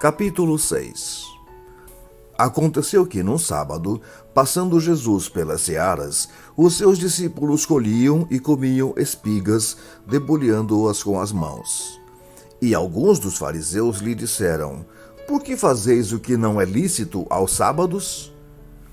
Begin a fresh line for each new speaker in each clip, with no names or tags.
Capítulo 6. Aconteceu que, num sábado, passando Jesus pelas searas, os seus discípulos colhiam e comiam espigas, debulhando-as com as mãos. E alguns dos fariseus lhe disseram: Por que fazeis o que não é lícito aos sábados?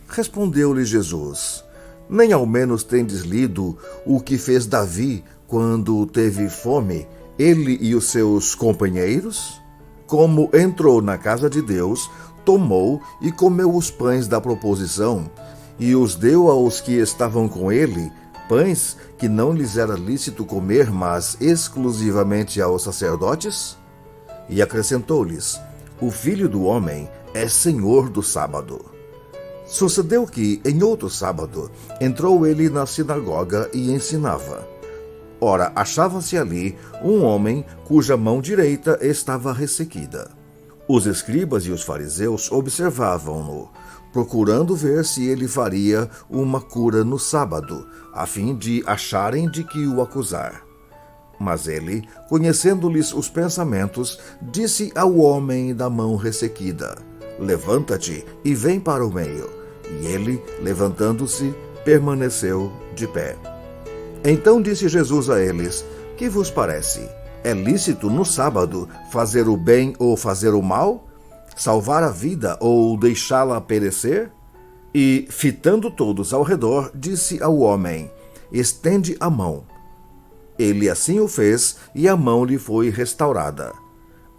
Respondeu-lhe Jesus: Nem ao menos tendes lido o que fez Davi quando teve fome, ele e os seus companheiros? Como entrou na casa de Deus, tomou e comeu os pães da proposição, e os deu aos que estavam com ele, pães que não lhes era lícito comer, mas exclusivamente aos sacerdotes? E acrescentou-lhes: O Filho do Homem é Senhor do sábado. Sucedeu que, em outro sábado, entrou ele na sinagoga e ensinava. Ora, achava-se ali um homem cuja mão direita estava ressequida. Os escribas e os fariseus observavam-no, procurando ver se ele faria uma cura no sábado, a fim de acharem de que o acusar. Mas ele, conhecendo-lhes os pensamentos, disse ao homem da mão ressequida: Levanta-te e vem para o meio. E ele, levantando-se, permaneceu de pé. Então disse Jesus a eles: Que vos parece? É lícito no sábado fazer o bem ou fazer o mal? Salvar a vida ou deixá-la perecer? E, fitando todos ao redor, disse ao homem: Estende a mão. Ele assim o fez, e a mão lhe foi restaurada.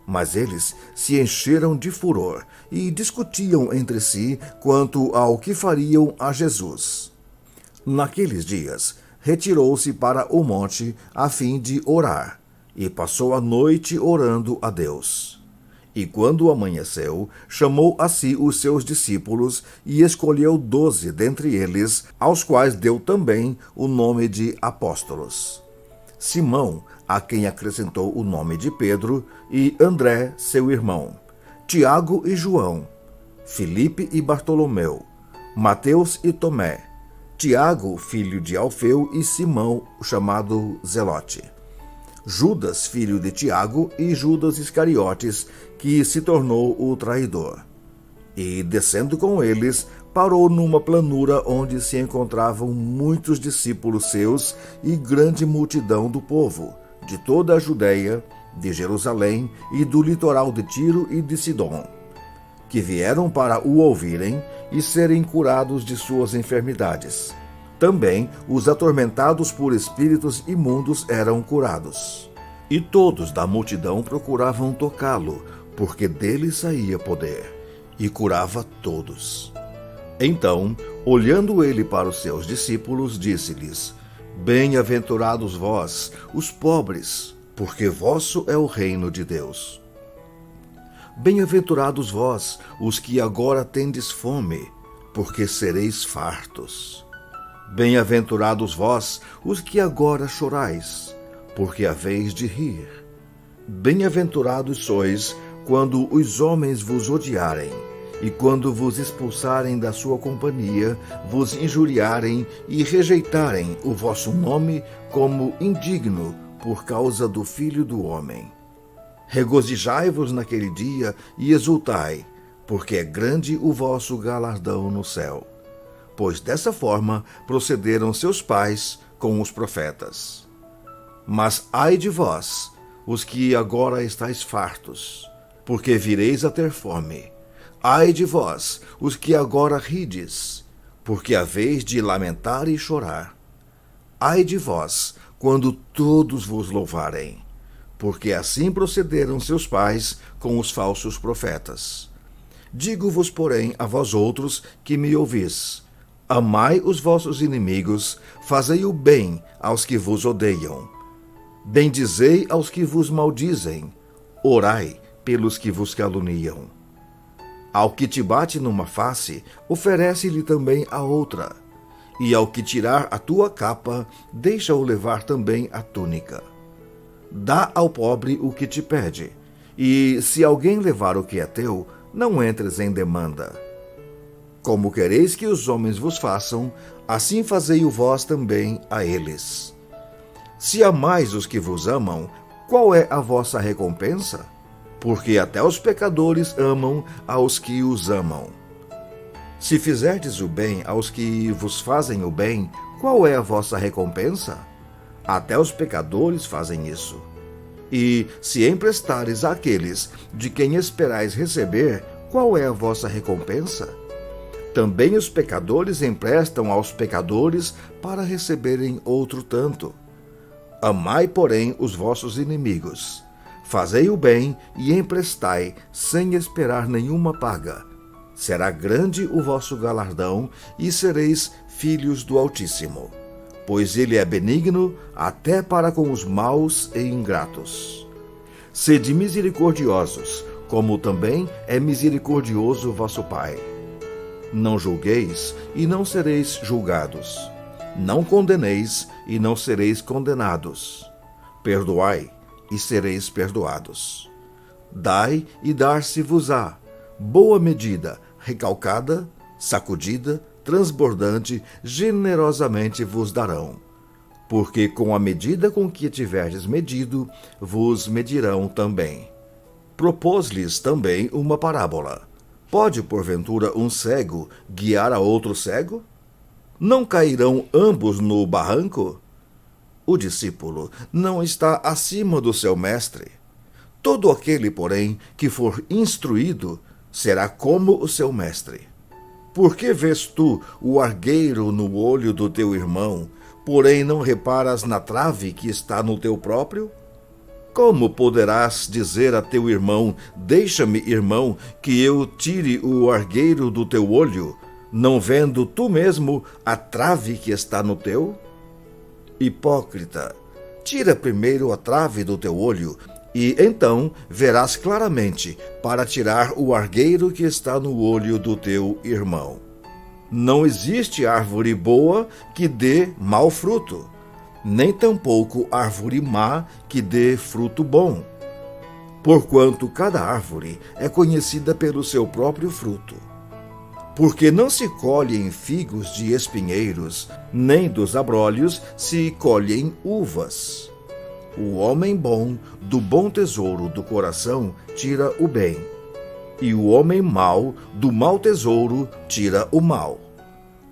Mas eles se encheram de furor e discutiam entre si quanto ao que fariam a Jesus. Naqueles dias, retirou-se para o monte a fim de orar, e passou a noite orando a Deus. E quando amanheceu, chamou a si os seus discípulos e escolheu 12 dentre eles, aos quais deu também o nome de apóstolos: Simão, a quem acrescentou o nome de Pedro, e André, seu irmão, Tiago e João, Filipe e Bartolomeu, Mateus e Tomé, Tiago, filho de Alfeu, e Simão, chamado Zelote, Judas, filho de Tiago, e Judas Iscariotes, que se tornou o traidor. E, descendo com eles, parou numa planura onde se encontravam muitos discípulos seus e grande multidão do povo, de toda a Judéia, de Jerusalém e do litoral de Tiro e de Sidom, que vieram para o ouvirem e serem curados de suas enfermidades. Também os atormentados por espíritos imundos eram curados. E todos da multidão procuravam tocá-lo, porque dele saía poder, e curava todos. Então, olhando ele para os seus discípulos, disse-lhes: Bem-aventurados vós, os pobres, porque vosso é o reino de Deus. Bem-aventurados vós, os que agora tendes fome, porque sereis fartos. Bem-aventurados vós, os que agora chorais, porque haveis de rir. Bem-aventurados sois quando os homens vos odiarem, e quando vos expulsarem da sua companhia, vos injuriarem e rejeitarem o vosso nome como indigno por causa do Filho do Homem. Regozijai-vos naquele dia e exultai, porque é grande o vosso galardão no céu. Pois dessa forma procederam seus pais com os profetas. Mas ai de vós, os que agora estáis fartos, porque vireis a ter fome. Ai de vós, os que agora rides, porque haveis de lamentar e chorar. Ai de vós, quando todos vos louvarem, porque assim procederam seus pais com os falsos profetas. Digo-vos, porém, a vós outros que me ouvis: amai os vossos inimigos, fazei o bem aos que vos odeiam. Bendizei aos que vos maldizem, orai pelos que vos caluniam. Ao que te bate numa face, oferece-lhe também a outra. E ao que tirar a tua capa, deixa-o levar também a túnica. Dá ao pobre o que te pede, e se alguém levar o que é teu, não entres em demanda. Como quereis que os homens vos façam, assim fazei-o vós também a eles. Se amais os que vos amam, qual é a vossa recompensa? porque até os pecadores amam aos que os amam. Se fizerdes o bem aos que vos fazem o bem, qual é a vossa recompensa? Até os pecadores fazem isso. E se emprestares àqueles de quem esperais receber, qual é a vossa recompensa? Também os pecadores emprestam aos pecadores para receberem outro tanto. Amai, porém, os vossos inimigos. Fazei o bem e emprestai, sem esperar nenhuma paga. Será grande o vosso galardão e sereis filhos do Altíssimo, pois ele é benigno até para com os maus e ingratos. Sede misericordiosos, como também é misericordioso vosso Pai. Não julgueis e não sereis julgados. Não condeneis e não sereis condenados. Perdoai e sereis perdoados. Dai e dar-se-vos-á. Boa medida, recalcada, sacudida, transbordante, generosamente vos darão. Porque com a medida com que tiverdes medido, vos medirão também. Propôs-lhes também uma parábola. Pode, porventura, um cego guiar a outro cego? Não cairão ambos no barranco? O discípulo não está acima do seu mestre. Todo aquele, porém, que for instruído, será como o seu mestre. Por que vês tu o argueiro no olho do teu irmão, porém não reparas na trave que está no teu próprio? Como poderás dizer a teu irmão, deixa-me, irmão, que eu tire o argueiro do teu olho, não vendo tu mesmo a trave que está no teu? Hipócrita, tira primeiro a trave do teu olho, e então verás claramente para tirar o argueiro que está no olho do teu irmão. Não existe árvore boa que dê mau fruto, nem tampouco árvore má que dê fruto bom. Porquanto cada árvore é conhecida pelo seu próprio fruto. Porque não se colhem figos de espinheiros, nem dos abrolhos se colhem uvas. O homem bom, do bom tesouro do coração, tira o bem, e o homem mau, do mau tesouro, tira o mal.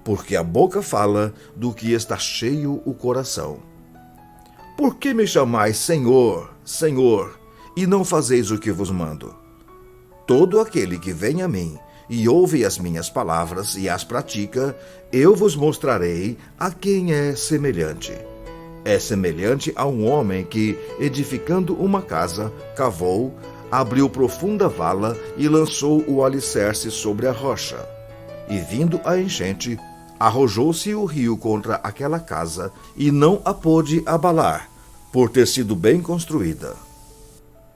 Porque a boca fala do que está cheio o coração. Por que me chamais Senhor, Senhor, e não fazeis o que vos mando? Todo aquele que vem a mim e ouve as minhas palavras e as pratica, eu vos mostrarei a quem é semelhante. É semelhante a um homem que, edificando uma casa, cavou, abriu profunda vala e lançou o alicerce sobre a rocha. E vindo a enchente, arrojou-se o rio contra aquela casa e não a pôde abalar, por ter sido bem construída.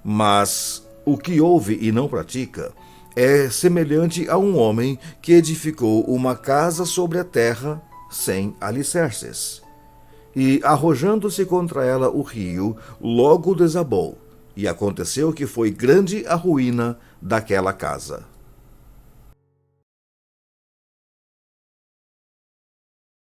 Mas o que ouve e não pratica é semelhante a um homem que edificou uma casa sobre a terra sem alicerces. E, arrojando-se contra ela o rio, logo desabou, e aconteceu que foi grande a ruína daquela casa.